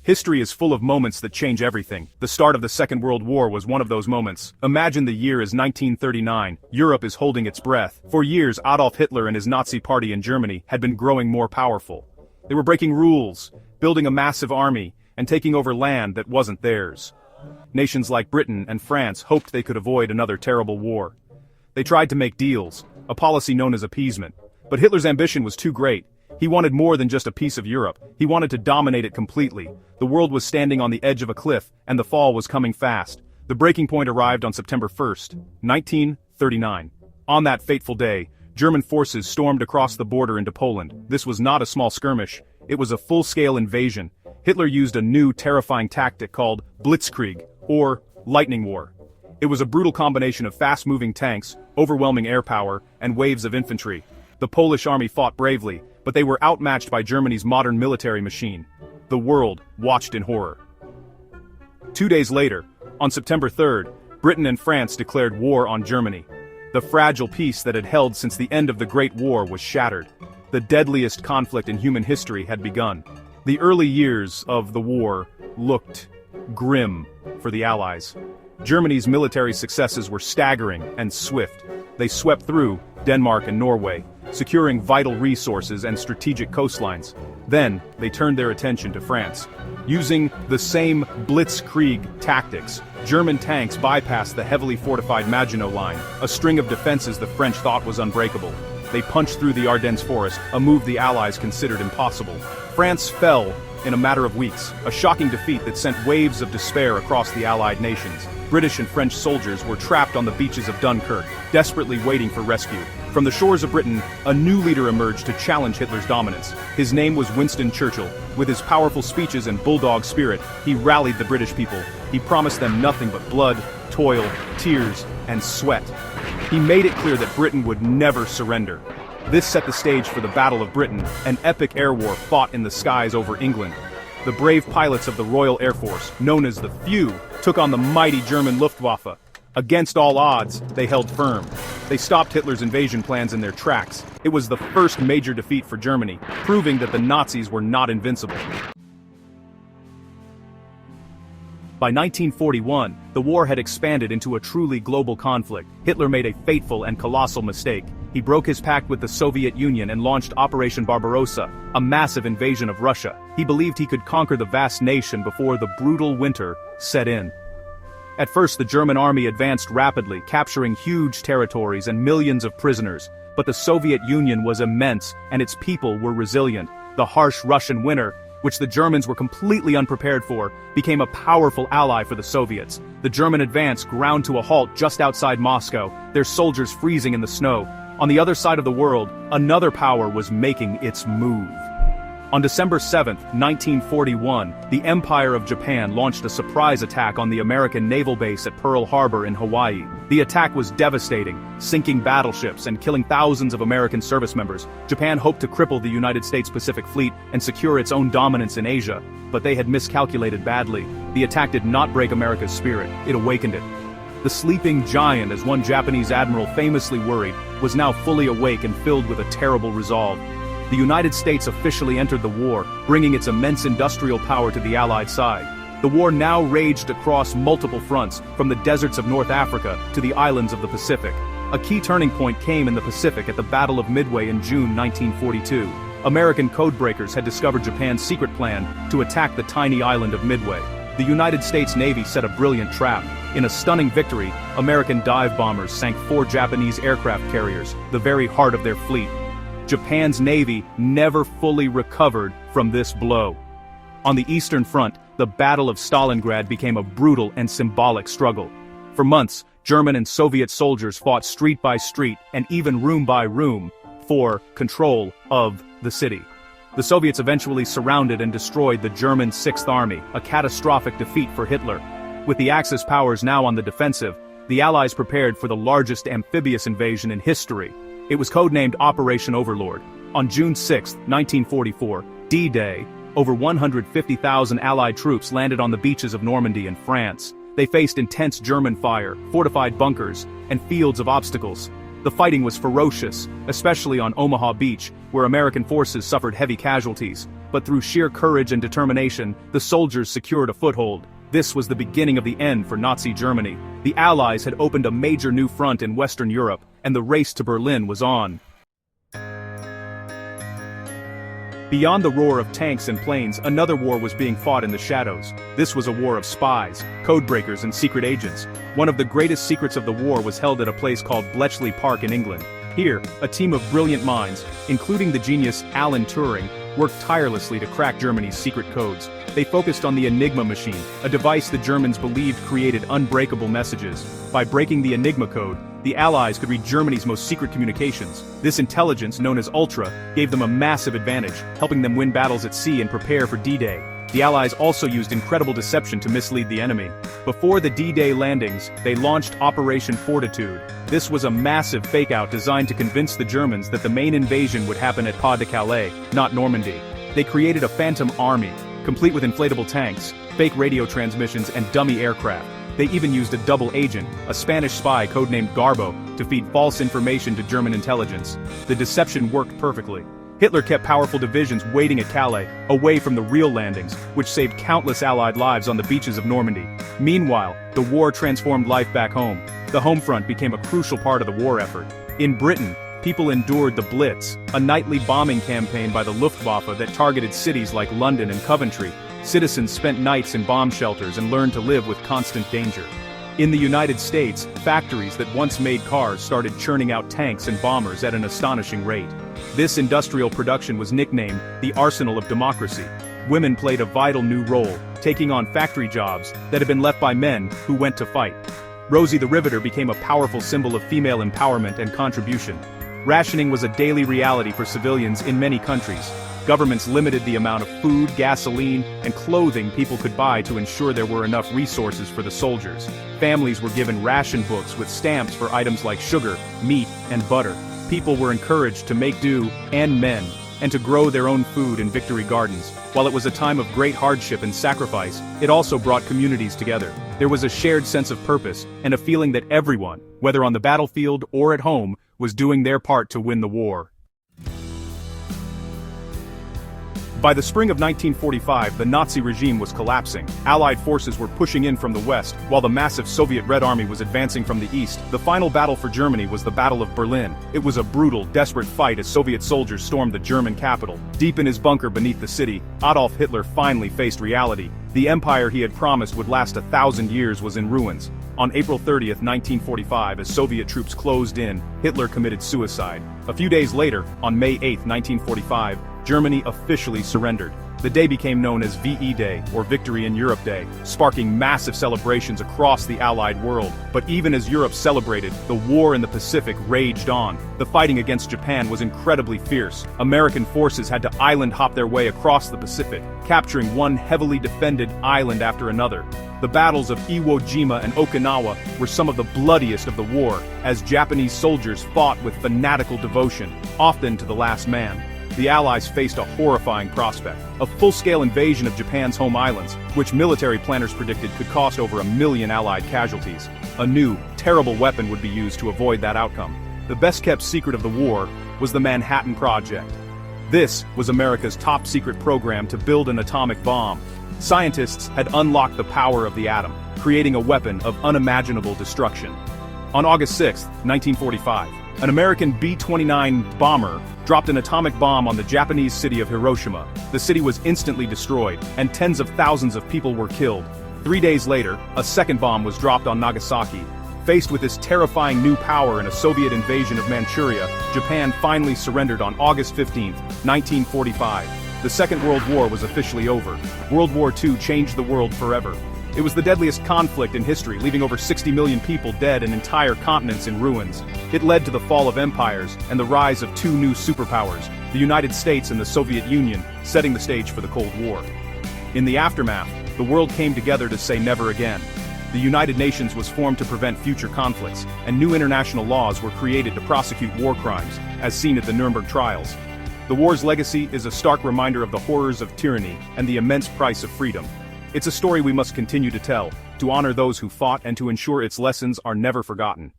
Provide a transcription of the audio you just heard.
History is full of moments that change everything. The start of the Second World War was one of those moments. Imagine the year is 1939. Europe is holding its breath. For years, Adolf Hitler and his Nazi party in Germany had been growing more powerful. They were breaking rules, building a massive army, and taking over land that wasn't theirs. Nations like Britain and France hoped they could avoid another terrible war. They tried to make deals, a policy known as appeasement. But Hitler's ambition was too great. He wanted more than just a piece of Europe. He wanted to dominate it completely. The world was standing on the edge of a cliff, and the fall was coming fast. The breaking point arrived on September 1st, 1939. On that fateful day, German forces stormed across the border into Poland. This was not a small skirmish. It was a full-scale invasion. Hitler used a new, terrifying tactic called Blitzkrieg, or lightning war. It was a brutal combination of fast-moving tanks, overwhelming air power, and waves of infantry. The Polish army fought bravely, but they were outmatched by Germany's modern military machine. The world watched in horror. 2 days later, on September 3rd, Britain and France declared war on Germany. The fragile peace that had held since the end of the Great War was shattered. The deadliest conflict in human history had begun. The early years of the war looked grim for the Allies. Germany's military successes were staggering and swift. They swept through Denmark and Norway, securing vital resources and strategic coastlines. Then, they turned their attention to France. Using the same Blitzkrieg tactics, German tanks bypassed the heavily fortified Maginot Line, a string of defenses the French thought was unbreakable. They punched through the Ardennes forest, a move the Allies considered impossible. France fell in a matter of weeks, a shocking defeat that sent waves of despair across the Allied nations. British and French soldiers were trapped on the beaches of Dunkirk, desperately waiting for rescue. From the shores of Britain, a new leader emerged to challenge Hitler's dominance. His name was Winston Churchill. With his powerful speeches and bulldog spirit, he rallied the British people. He promised them nothing but blood, toil, tears, and sweat. He made it clear that Britain would never surrender. This set the stage for the Battle of Britain, an epic air war fought in the skies over England. The brave pilots of the Royal Air Force, known as the Few, took on the mighty German Luftwaffe. Against all odds, they held firm. They stopped Hitler's invasion plans in their tracks. It was the first major defeat for Germany, proving that the Nazis were not invincible. By 1941, the war had expanded into a truly global conflict. Hitler made a fateful and colossal mistake. He broke his pact with the Soviet Union and launched Operation Barbarossa, a massive invasion of Russia. He believed he could conquer the vast nation before the brutal winter set in. At first, the German army advanced rapidly, capturing huge territories and millions of prisoners. But the Soviet Union was immense, and its people were resilient. The harsh Russian winter, which the Germans were completely unprepared for, became a powerful ally for the Soviets. The German advance ground to a halt just outside Moscow, their soldiers freezing in the snow. On the other side of the world, another power was making its move. On December 7, 1941, the Empire of Japan launched a surprise attack on the American naval base at Pearl Harbor in Hawaii. The attack was devastating, sinking battleships and killing thousands of American service members. Japan hoped to cripple the United States Pacific Fleet and secure its own dominance in Asia, but they had miscalculated badly. The attack did not break America's spirit, it awakened it. The sleeping giant, as one Japanese admiral famously worried, was now fully awake and filled with a terrible resolve. The United States officially entered the war, bringing its immense industrial power to the Allied side. The war now raged across multiple fronts, from the deserts of North Africa to the islands of the Pacific. A key turning point came in the Pacific at the Battle of Midway in June 1942. American codebreakers had discovered Japan's secret plan to attack the tiny island of Midway. The United States Navy set a brilliant trap. In a stunning victory, American dive bombers sank 4 Japanese aircraft carriers, the very heart of their fleet. Japan's navy never fully recovered from this blow. On the Eastern Front, the Battle of Stalingrad became a brutal and symbolic struggle. For months, German and Soviet soldiers fought street by street and even room by room for control of the city. The Soviets eventually surrounded and destroyed the German Sixth Army, a catastrophic defeat for Hitler. With the Axis powers now on the defensive, the Allies prepared for the largest amphibious invasion in history. It was codenamed Operation Overlord. On June 6, 1944, D-Day, over 150,000 Allied troops landed on the beaches of Normandy in France. They faced intense German fire, fortified bunkers, and fields of obstacles. The fighting was ferocious, especially on Omaha Beach, where American forces suffered heavy casualties. but through sheer courage and determination, the soldiers secured a foothold. This was the beginning of the end for Nazi Germany. The Allies had opened a major new front in Western Europe, and the race to Berlin was on. Beyond the roar of tanks and planes, another war was being fought in the shadows. This was a war of spies, codebreakers and secret agents. One of the greatest secrets of the war was held at a place called Bletchley Park in England. Here, a team of brilliant minds, including the genius Alan Turing, worked tirelessly to crack Germany's secret codes. They focused on the Enigma machine, a device the Germans believed created unbreakable messages. By breaking the Enigma code, the Allies could read Germany's most secret communications. This intelligence, known as Ultra, gave them a massive advantage, helping them win battles at sea and prepare for D-Day. The Allies also used incredible deception to mislead the enemy. Before the D-Day landings, they launched Operation Fortitude. This was a massive fake-out designed to convince the Germans that the main invasion would happen at Pas-de-Calais, not Normandy. They created a phantom army, complete with inflatable tanks, fake radio transmissions and dummy aircraft. They even used a double agent, a Spanish spy codenamed Garbo, to feed false information to German intelligence. The deception worked perfectly. Hitler kept powerful divisions waiting at Calais, away from the real landings, which saved countless Allied lives on the beaches of Normandy. Meanwhile, the war transformed life back home. The home front became a crucial part of the war effort. In Britain, people endured the Blitz, a nightly bombing campaign by the Luftwaffe that targeted cities like London and Coventry. Citizens spent nights in bomb shelters and learned to live with constant danger. In the United States, factories that once made cars started churning out tanks and bombers at an astonishing rate. This industrial production was nicknamed the Arsenal of Democracy. Women played a vital new role, taking on factory jobs that had been left by men who went to fight. Rosie the Riveter became a powerful symbol of female empowerment and contribution. Rationing was a daily reality for civilians in many countries. Governments limited the amount of food, gasoline, and clothing people could buy to ensure there were enough resources for the soldiers. Families were given ration books with stamps for items like sugar, meat, and butter. People were encouraged to make do, and mend, and to grow their own food in victory gardens. While it was a time of great hardship and sacrifice, it also brought communities together. There was a shared sense of purpose, and a feeling that everyone, whether on the battlefield or at home, was doing their part to win the war. By the spring of 1945, the Nazi regime was collapsing. Allied forces were pushing in from the west, while the massive Soviet Red Army was advancing from the east. The final battle for Germany was the Battle of Berlin. It was a brutal, desperate fight as Soviet soldiers stormed the German capital. Deep in his bunker beneath the city, Adolf Hitler finally faced reality. The empire he had promised would last 1,000 years was in ruins. On April 30, 1945, as Soviet troops closed in, Hitler committed suicide. A few days later, on May 8, 1945, Germany officially surrendered. The day became known as VE Day, or Victory in Europe Day, sparking massive celebrations across the Allied world. But even as Europe celebrated, the war in the Pacific raged on. The fighting against Japan was incredibly fierce. American forces had to island hop their way across the Pacific, capturing one heavily defended island after another. The battles of Iwo Jima and Okinawa were some of the bloodiest of the war, as Japanese soldiers fought with fanatical devotion, often to the last man. The Allies faced a horrifying prospect, a full-scale invasion of Japan's home islands, which military planners predicted could cost over 1 million Allied casualties. A new, terrible weapon would be used to avoid that outcome. The best-kept secret of the war was the Manhattan Project. This was America's top-secret program to build an atomic bomb. Scientists had unlocked the power of the atom, creating a weapon of unimaginable destruction. On August 6, 1945, an American B-29 bomber dropped an atomic bomb on the Japanese city of Hiroshima. The city was instantly destroyed, and tens of thousands of people were killed. 3 days later, a second bomb was dropped on Nagasaki. Faced with this terrifying new power in a Soviet invasion of Manchuria, Japan finally surrendered on August 15, 1945. The Second World War was officially over. World War II changed the world forever. It was the deadliest conflict in history, leaving over 60 million people dead and entire continents in ruins. It led to the fall of empires and the rise of two new superpowers, the United States and the Soviet Union, setting the stage for the Cold War. In the aftermath, the world came together to say never again. The United Nations was formed to prevent future conflicts, and new international laws were created to prosecute war crimes, as seen at the Nuremberg trials. The war's legacy is a stark reminder of the horrors of tyranny and the immense price of freedom. It's a story we must continue to tell, to honor those who fought and to ensure its lessons are never forgotten.